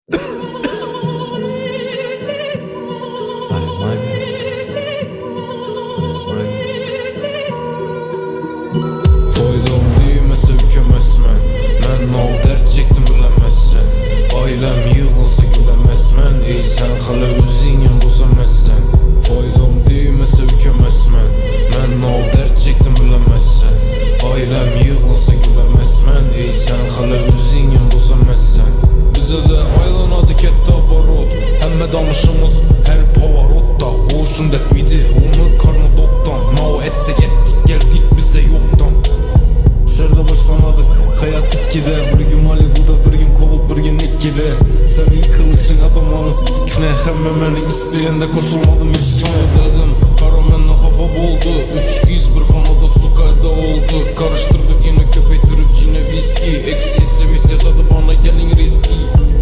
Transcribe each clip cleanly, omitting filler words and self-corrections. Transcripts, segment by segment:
Foydum düymese ülkemezmen. Men o dert çektim bilemezsen. Ailem yığılsa gülemezmen. Ey sen hala özüngem bozamazsan. Foydum düymese ülkemezmen. Men o dert çektim bilemezsen. Ailem yığılsa gülemezmen. Ey sen hala özüngem bozamazsan. Bize de aylanadı ketdi barot. Hemme danışımız her pavarotta. Hoşun etmedi onu karnı doktan. Mao etsek ettik geldik bize yoktan. Şerde başlamadık hayat ikkide. Bir gün Malibu'da bir gün kovul bir gün ikkide. Sen iyi kılışın adamanız ne hemmemeni isteyende koşulmadım hiç sana dedim. Karamenle hafa boldu. 3 giz bir hanada su kayda oldu. Karıştırdık yine köpeytirip yine viski. Eksi istemiş yasadı bana gelin riski.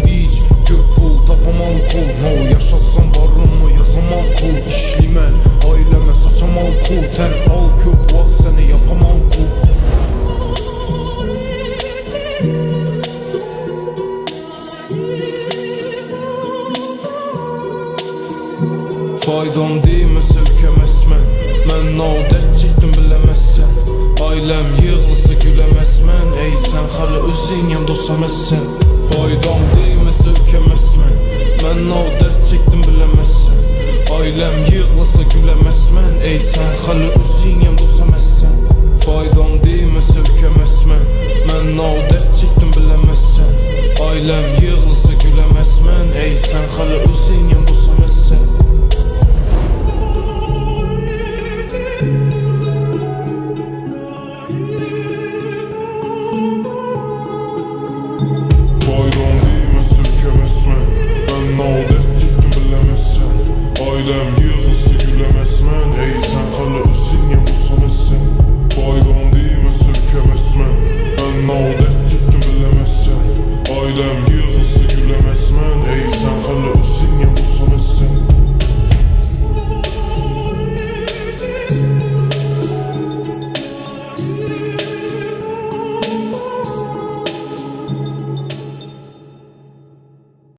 Hiç kök bul tapamam kul. No yaşasam varım mı yazamam kul. İşlimen aileme saçamam kul. Ten al kök vak seni yapamam kul. Faydam değmese ülkemezmen. Men o dert çektim bilemezsen. Ailem yığılsa gülemezmen. Ey sen hala özüngem dosamazsan. Faydam değmese ülkemezmen. Men o dert çektim bilemezsen. Ailem yığılsa gülemezmen. Ey sen hala özüngem dosamazsan. Faydam değmese ülkemezmen. Men o dert çektim bilemezsen. Ailem yığılsa gülemezmen.